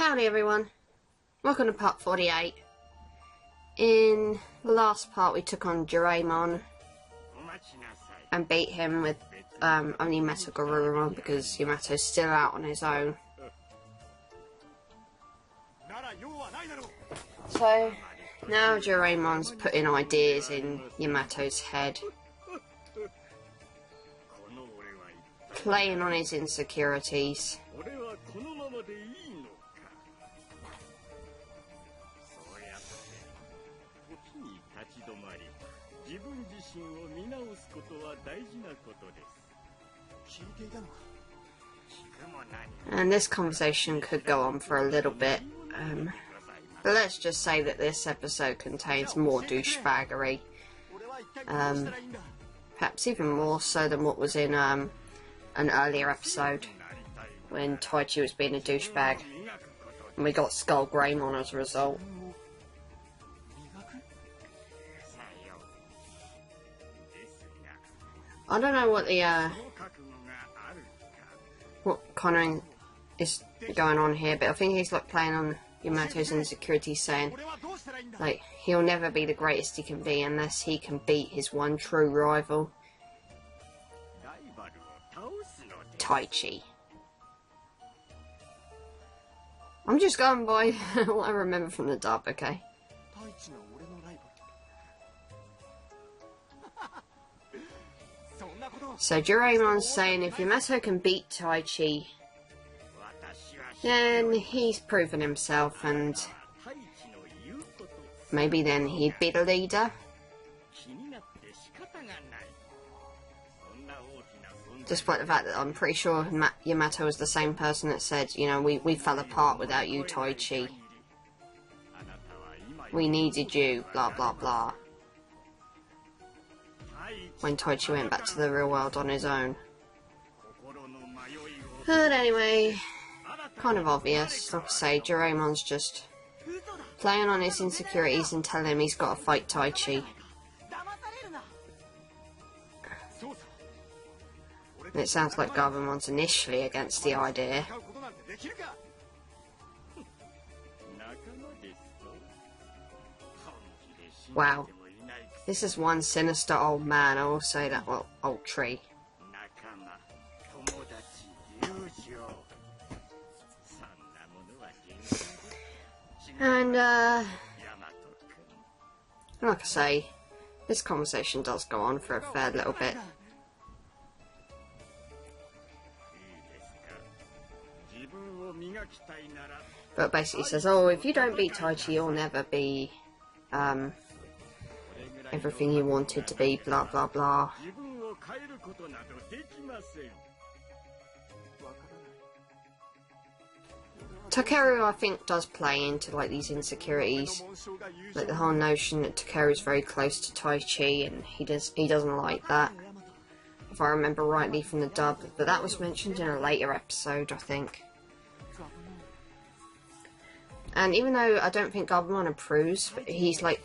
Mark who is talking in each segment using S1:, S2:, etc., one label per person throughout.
S1: Howdy everyone, welcome to part 48. In the last part we took on Digimon and beat him with only MetalGarurumon because Yamato's still out on his own. So now Digimon putting ideas in Yamato's head, playing on his insecurities. And this conversation could go on for a little bit, but let's just say that this episode contains more douchebaggery, perhaps even more so than what was in an earlier episode when Taichi was being a douchebag and we got Skull Greymon as a result. I don't know what the what kind of is going on here, but I think he's like playing on Yamato's insecurities, saying like he'll never be the greatest he can be unless he can beat his one true rival, Taichi. I'm just going by what I remember from the dub, okay? So Doraemon's saying if Yamato can beat Taichi, then he's proven himself and maybe then he'd be the leader. Despite the fact that I'm pretty sure Yamato was the same person that said, you know, we fell apart without you, Taichi. We needed you, blah blah blah. When Taichi went back to the real world on his own. But anyway, kind of obvious. Like I say, Doraemon's just playing on his insecurities and telling him he's got to fight Taichi. And it sounds like Garurumon's initially against the idea. Wow. This is one sinister old man, I will say that, well, old tree. And, like I say, this conversation does go on for a fair little bit. But basically says, oh, if you don't beat Taichi, you'll never be, everything you wanted to be, blah blah blah. Takeru, I think, does play into like these insecurities, like the whole notion that Takeru is very close to Taichi and he doesn't like that, if I remember rightly from the dub, but that was mentioned in a later episode, I think. And even though I don't think Garurumon approves, but he's like,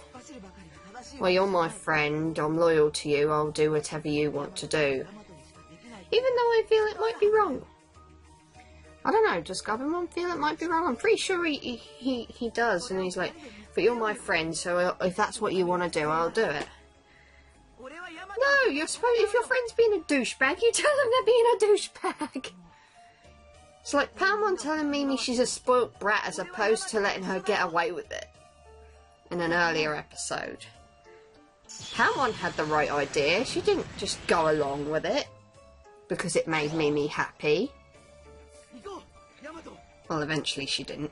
S1: well, you're my friend, I'm loyal to you, I'll do whatever you want to do. Even though I feel it might be wrong. I don't know, does Garurumon feel it might be wrong? I'm pretty sure he does, and he's like, but you're my friend, so if that's what you want to do, I'll do it. No, you're supposed, if your friend's being a douchebag, you tell them they're being a douchebag. It's like Palmon telling Mimi she's a spoilt brat as opposed to letting her get away with it in an earlier episode. Palmon had the right idea, she didn't just go along with it because it made Mimi happy. Well, eventually she didn't.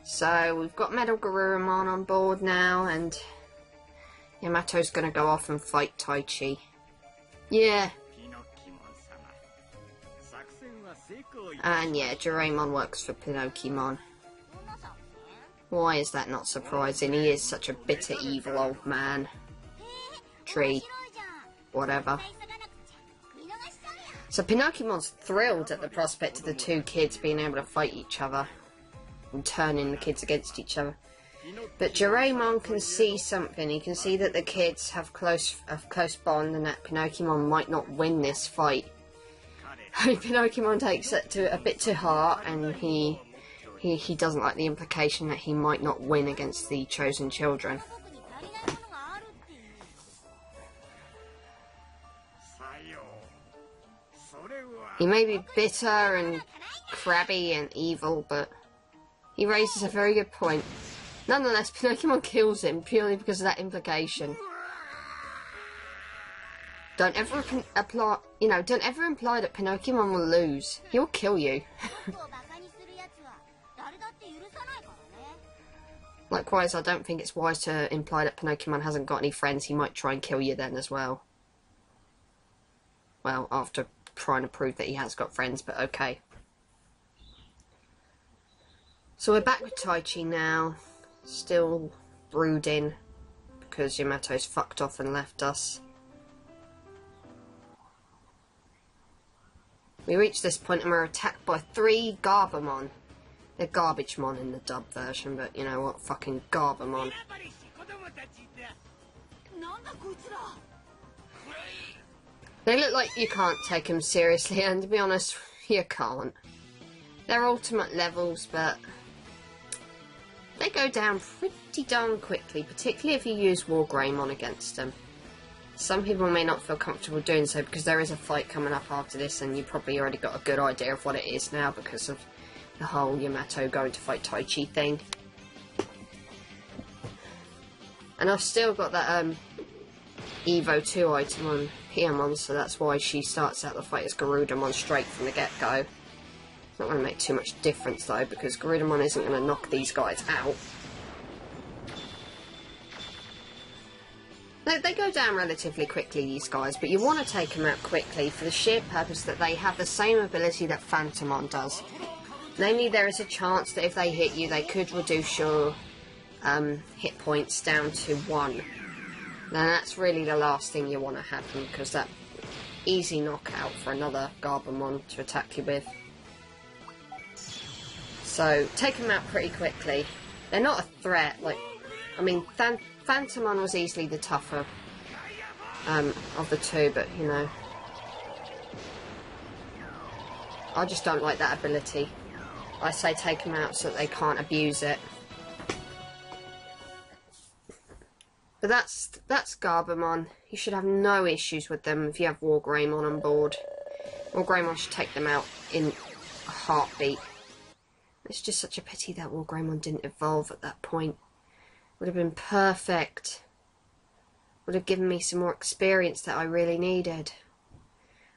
S1: So we've got MetalGarurumon on board now, and Yamato's gonna go off and fight Taichi. Yeah. And yeah, Doraemon works for Pinocchimon. Why is that not surprising? He is such a bitter, evil old man. Tree. Whatever. So Pinocchimon's thrilled at the prospect of the two kids being able to fight each other and turning the kids against each other. But Doraemon can see something. He can see that the kids have a close bond and that Pinocchimon might not win this fight. Pinocchio takes it to a bit to heart, and he doesn't like the implication that he might not win against the chosen children. He may be bitter and crabby and evil, but he raises a very good point. Nonetheless, Pinocchio kills him purely because of that implication. Don't ever don't ever imply that Pinocchio will lose. He'll kill you. Likewise, I don't think it's wise to imply that Pinocchio hasn't got any friends. He might try and kill you then as well. Well, after trying to prove that he has got friends, but okay. So we're back with Taichi now, still brooding because Yamato's fucked off and left us. We reach this point and we're attacked by 3 Garbamon. They're Garbage-mon in the dub version, but you know what, fucking Garbamon. They look like you can't take them seriously, and to be honest, you can't. They're ultimate levels, but they go down pretty darn quickly, particularly if you use Wargreymon against them. Some people may not feel comfortable doing so because there is a fight coming up after this, and you probably already got a good idea of what it is now because of the whole Yamato going to fight Taichi thing. And I've still got that Evo 2 item on Piamon, so that's why she starts out the fight as Garurumon straight from the get-go. It's not going to make too much difference though, because Garurumon isn't going to knock these guys out. They go down relatively quickly, these guys, but you want to take them out quickly for the sheer purpose that they have the same ability that Phantomon does. Namely, there is a chance that if they hit you, they could reduce your hit points down to 1. Now that's really the last thing you want to happen, because that easy knockout for another Garbamon to attack you with. So take them out pretty quickly. They're not a threat. Like, I mean, Phantomon was easily the tougher of the two, but you know, I just don't like that ability. I say take them out so that they can't abuse it. But that's Garbamon. You should have no issues with them if you have Wargreymon on board. Wargreymon should take them out in a heartbeat. It's just such a pity that Wargreymon didn't evolve at that point. Would have been perfect. Would have given me some more experience that I really needed.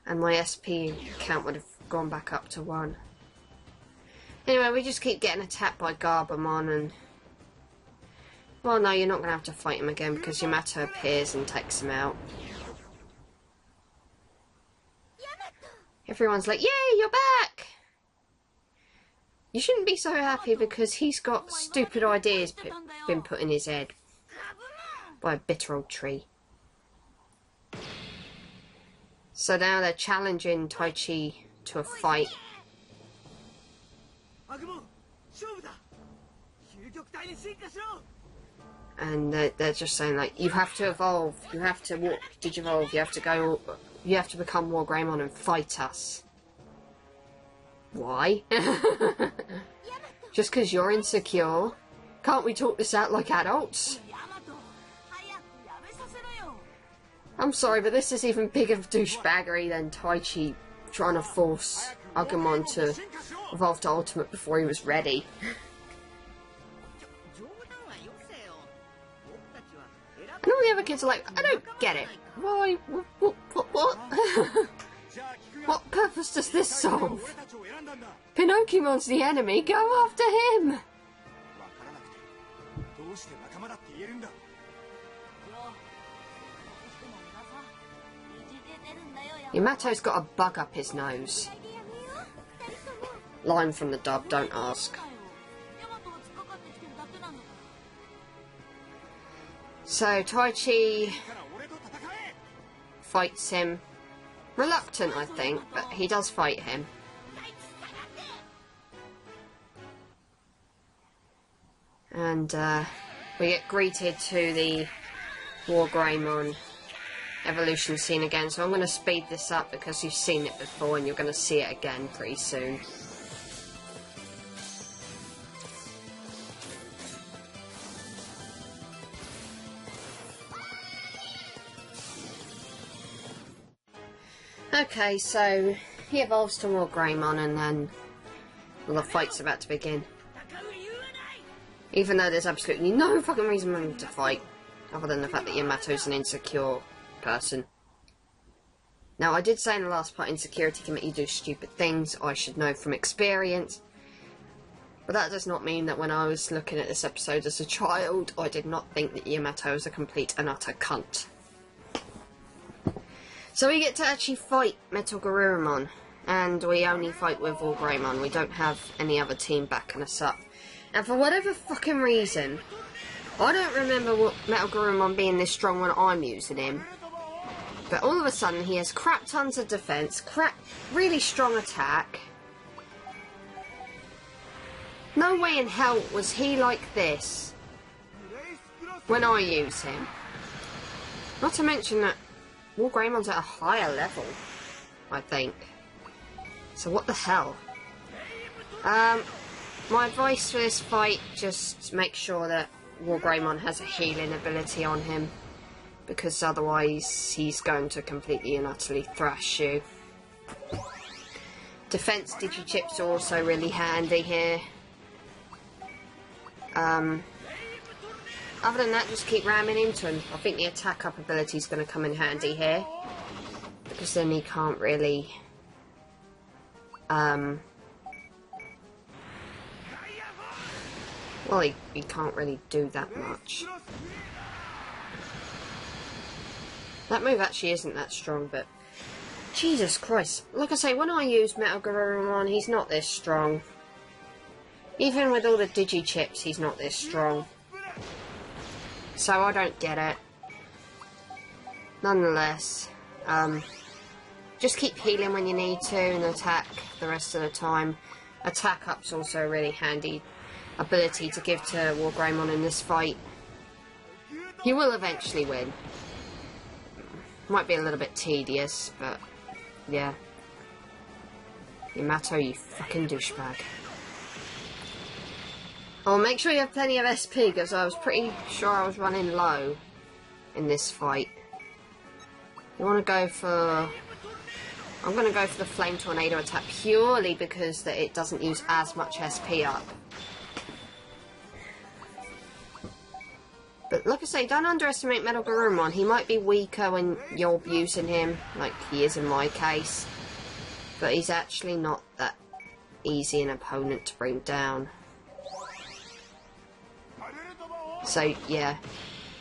S1: And my SP count would have gone back up to 1. Anyway, we just keep getting attacked by Garbamon and... Well, no, you're not going to have to fight him again because Yamato appears and takes him out. Everyone's like, yay, you're back! You shouldn't be so happy because he's got stupid ideas been put in his head by a bitter old tree. So now they're challenging Taichi to a fight. And they're just saying, like, you have to evolve, you have to digivolve, you have to become Wargreymon and fight us. Why? Just because you're insecure? Can't we talk this out like adults? I'm sorry, but this is even bigger douchebaggery than Taichi trying to force Agumon to evolve to Ultimate before he was ready. And all the other kids are like, I don't get it. Why? What? What purpose does this solve? Pinocchiomon's the enemy, go after him! Yamato's got a bug up his nose. Line from the dub, don't ask. So Taichi fights him. Reluctant, I think, but he does fight him. And we get greeted to the Wargreymon evolution scene again, so I'm going to speed this up because you've seen it before and you're going to see it again pretty soon. Okay, so he evolves to MetalGarurumon and then well, the fight's about to begin. Even though there's absolutely no fucking reason for him to fight, other than the fact that Yamato's an insecure person. Now, I did say in the last part, insecurity can make you do stupid things. I should know from experience. But that does not mean that when I was looking at this episode as a child, I did not think that Yamato was a complete and utter cunt. So we get to actually fight MetalGarurumon, and we only fight with MetalGarurumon. We don't have any other team backing us up. And for whatever fucking reason, I don't remember what MetalGarurumon being this strong when I'm using him. But all of a sudden he has crap tons of defense, really strong attack. No way in hell was he like this when I use him. Not to mention that MetalGarurumon's at a higher level, I think. So what the hell? My advice for this fight, just make sure that MetalGarurumon has a healing ability on him, because otherwise he's going to completely and utterly thrash you. Defense Digichips are also really handy here. Other than that, just keep ramming into him. I think the attack up ability is going to come in handy here, because then he can't really well, he can't really do that much. That move actually isn't that strong, but Jesus Christ. Like I say, when I use MetalGarurumon, he's not this strong. Even with all the Digichips, he's not this strong. So I don't get it. Nonetheless, just keep healing when you need to and attack the rest of the time. Attack up's also a really handy ability to give to MetalGarurumon in this fight. He will eventually win. Might be a little bit tedious, but yeah. Yamato, you fucking douchebag. Oh, make sure you have plenty of SP, because I was pretty sure I was running low in this fight. You want to go for... I'm going to go for the Flame Tornado attack purely because that it doesn't use as much SP up. But like I say, don't underestimate MetalGarurumon. He might be weaker when you're using him, like he is in my case. But he's actually not that easy an opponent to bring down. So, yeah,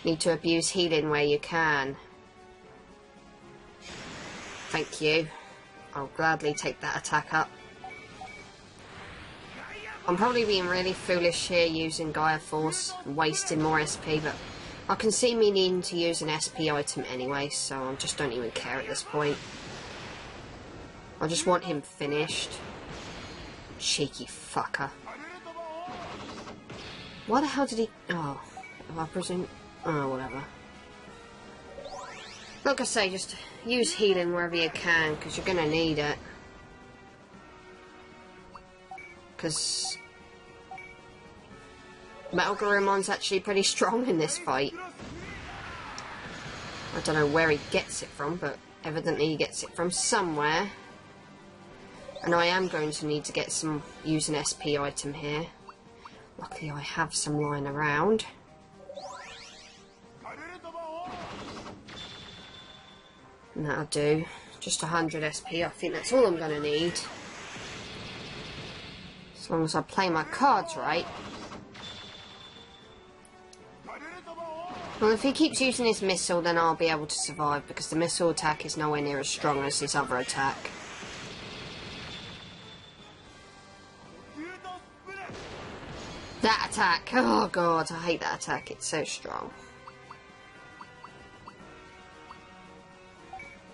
S1: need to abuse healing where you can. Thank you. I'll gladly take that attack up. I'm probably being really foolish here using Gaia Force and wasting more SP, but I can see me needing to use an SP item anyway, so I just don't even care at this point. I just want him finished. Cheeky fucker. Why the hell did he... Oh, I presume... Oh, whatever. Like I say, just use healing wherever you can, because you're going to need it. Because MetalGarurumon's actually pretty strong in this fight. I don't know where he gets it from, but evidently he gets it from somewhere. And I am going to need to get some... use an SP item here. Luckily I have some lying around. And that'll do. Just 100 SP, I think that's all I'm going to need. As long as I play my cards right. Well, if he keeps using his missile, then I'll be able to survive, because the missile attack is nowhere near as strong as his other attack. That attack! Oh god, I hate that attack, it's so strong.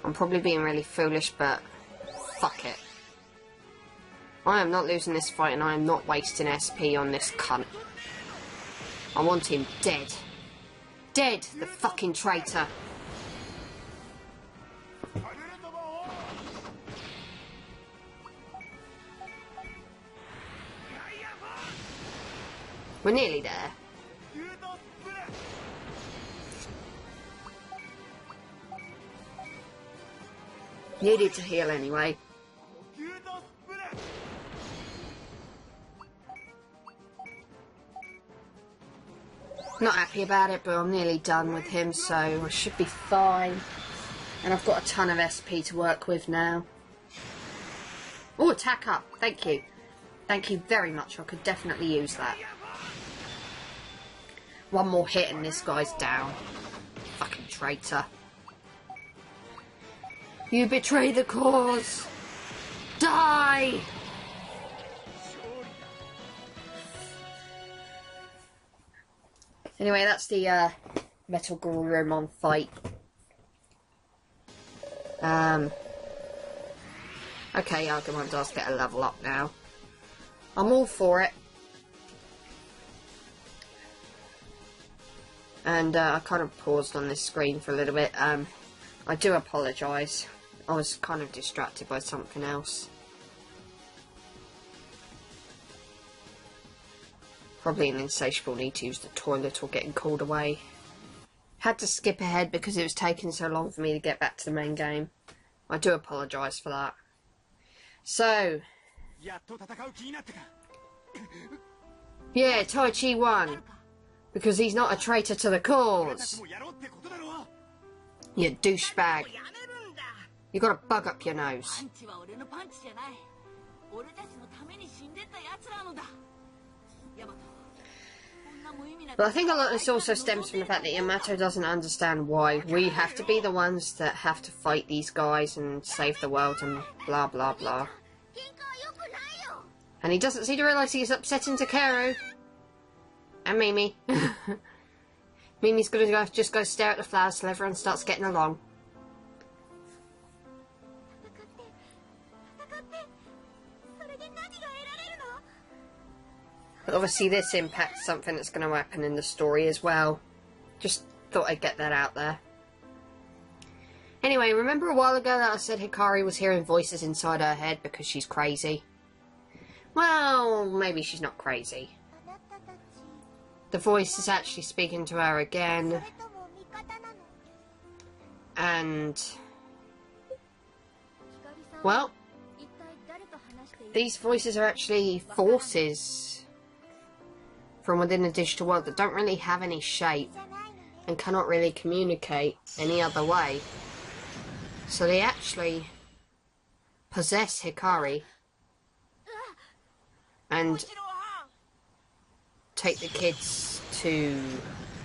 S1: I'm probably being really foolish, but fuck it. I am not losing this fight, and I am not wasting SP on this cunt. I want him dead. Dead, the fucking traitor. We're nearly there. Needed to heal anyway. Not happy about it, but I'm nearly done with him, so I should be fine. And I've got a ton of SP to work with now. Oh, attack up. Thank you. Thank you very much. I could definitely use that. One more hit and this guy's down. Fucking traitor. You betray the cause. Die! Anyway, that's the MetalGarurumon fight. Okay, Agumon does get a level up now. I'm all for it. And I kind of paused on this screen for a little bit. I do apologise. I was kind of distracted by something else. Probably an insatiable need to use the toilet or getting called away. Had to skip ahead because it was taking so long for me to get back to the main game. I do apologise for that. So, yeah, Tai Chi won. Because he's not a traitor to the cause. You douchebag. You got a bug up your nose. But I think a lot of this also stems from the fact that Yamato doesn't understand why we have to be the ones that have to fight these guys and save the world and blah blah blah. And he doesn't seem to realise he's upsetting Takeru. And Mimi. Mimi's gonna just go stare at the flowers till everyone starts getting along. But obviously this impacts something that's going to happen in the story as well. Just thought I'd get that out there. Anyway, remember a while ago that I said Hikari was hearing voices inside her head because she's crazy? Well, maybe she's not crazy. The voice is actually speaking to her again. And, well, these voices are actually forces from within the digital world that don't really have any shape and cannot really communicate any other way. So they actually possess Hikari and take the kids to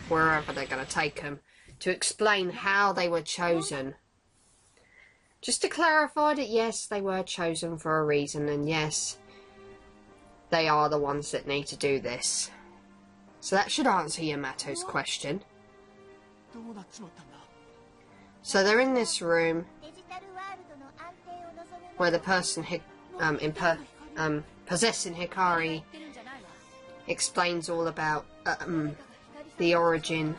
S1: wherever they're going to take them to explain how they were chosen. Just to clarify that yes, they were chosen for a reason, and yes, they are the ones that need to do this. So that should answer Yamato's question. So they're in this room where the person possessing Hikari explains all about the origin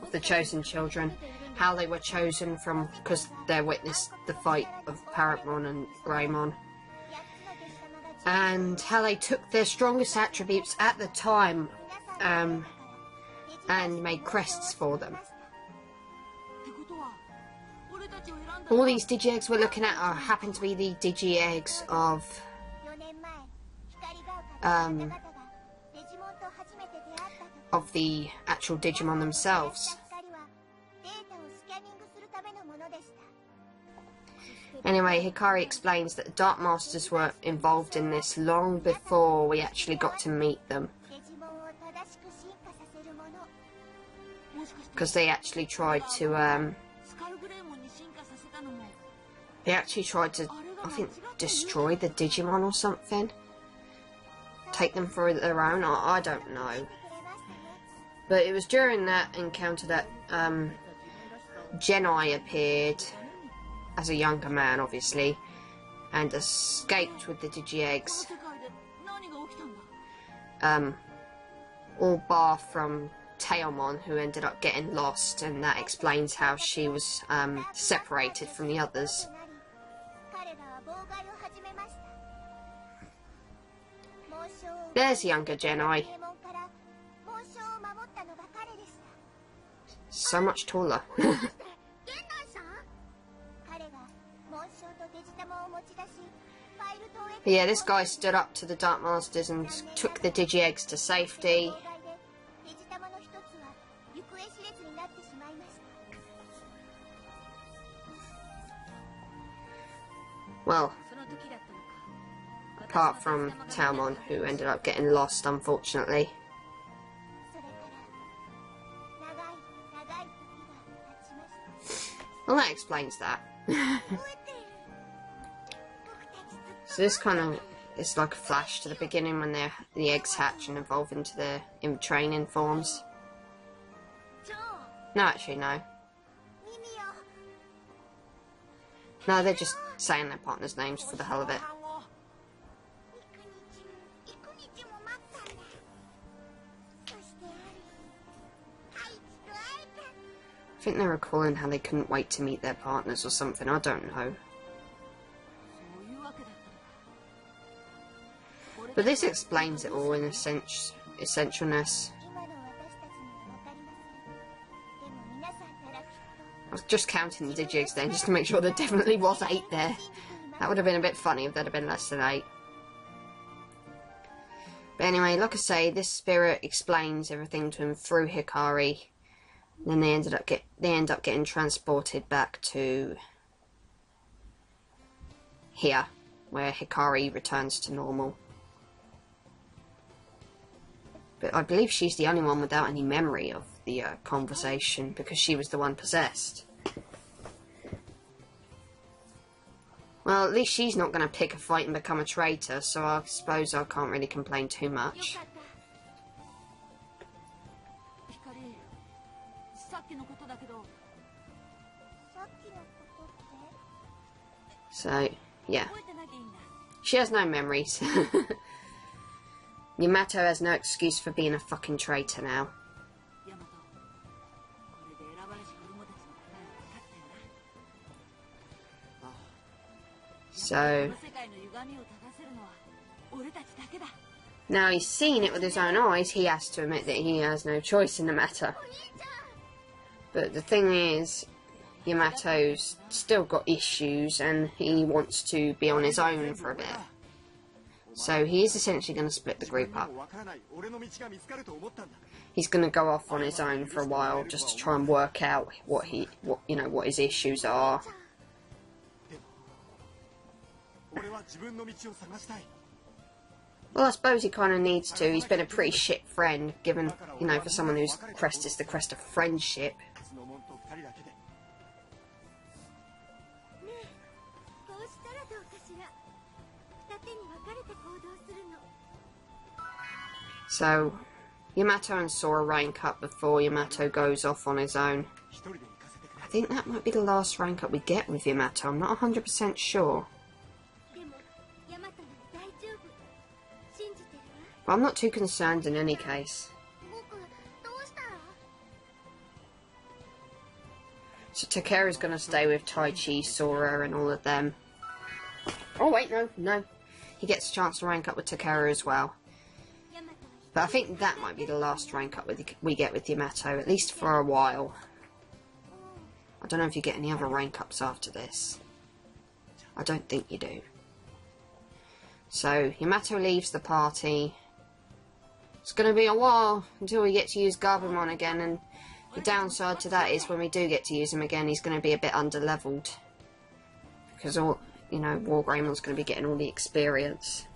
S1: of the chosen children, how they were chosen from because they witnessed the fight of Paramon and Greymon, and how they took their strongest attributes at the time and made crests for them. All these digi-eggs we're looking at happen to be the digi-eggs of the actual Digimon themselves. Anyway, Hikari explains that the Dark Masters were involved in this long before we actually got to meet them. Because they actually tried to, I think, destroy the Digimon or something. Take them for their own, I don't know. But it was during that encounter that Genai appeared as a younger man, obviously, and escaped with the Digi-Eggs. All bar from Taomon, who ended up getting lost, and that explains how she was separated from the others. There's younger Genai. so much taller. But yeah, this guy stood up to the Dark Masters and took the Digi-Eggs to safety. Well, apart from Talmon, who ended up getting lost, unfortunately. Well, that explains that. So this kind of is like a flash to the beginning when the eggs hatch and evolve into their training forms. No, actually, no. No, they're just saying their partners' names for the hell of it. I think they're recalling how they couldn't wait to meet their partners or something, I don't know. But this explains it all in essentialness. I was just counting the Digi-Eggs then, just to make sure there definitely was 8 there. That would have been a bit funny if there'd have been less than 8. But anyway, like I say, this spirit explains everything to him through Hikari. Then they end up getting transported back to here, where Hikari returns to normal. But I believe she's the only one without any memory of the conversation, because she was the one possessed. Well, at least she's not going to pick a fight and become a traitor, so I suppose I can't really complain too much. So, yeah. She has no memories. Yamato has no excuse for being a fucking traitor now. So, now he's seen it with his own eyes, he has to admit that he has no choice in the matter. But the thing is, Yamato's still got issues and he wants to be on his own for a bit. So he is essentially going to split the group up. He's going to go off on his own for a while just to try and work out what his issues are. Well, I suppose he kind of needs to. He's been a pretty shit friend, given, for someone whose crest is the crest of friendship. So, Yamato and Sora rank up before Yamato goes off on his own. I think that might be the last rank up we get with Yamato. I'm not 100% sure. But I'm not too concerned in any case. So Takeru's going to stay with Taichi, Sora and all of them. Oh wait, no. He gets a chance to rank up with Takeru as well. But I think that might be the last rank up we get with Yamato, at least for a while. I don't know if you get any other rank ups after this. I don't think you do. So, Yamato leaves the party. It's going to be a while until we get to use Garurumon again, and the downside to that is when we do get to use him again, he's going to be a bit under-leveled. Because, Wargreimon's going to be getting all the experience.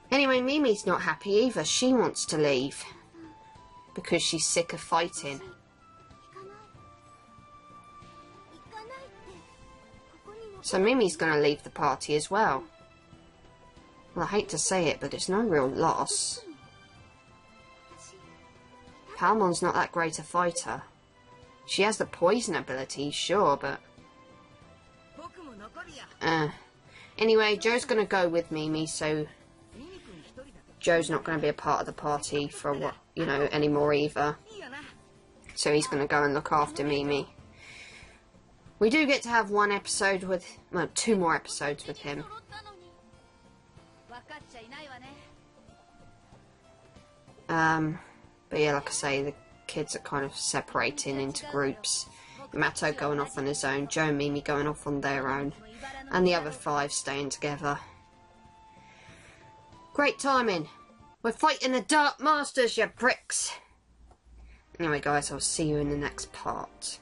S1: Anyway, Mimi's not happy either. She wants to leave. Because she's sick of fighting. So Mimi's going to leave the party as well. Well, I hate to say it, but it's no real loss. Palmon's not that great a fighter. She has the poison ability, sure, but... Anyway, Joe's going to go with Mimi, so... Joe's not going to be a part of the party for what, anymore either. So he's going to go and look after Mimi. We do get to have one episode with... well, 2 more episodes with him. But yeah, like I say, kids are kind of separating into groups. Yamato going off on his own, Joe and Mimi going off on their own, and the other 5 staying together. Great timing. We're fighting the Dark Masters, you pricks. Anyway, guys, I'll see you in the next part.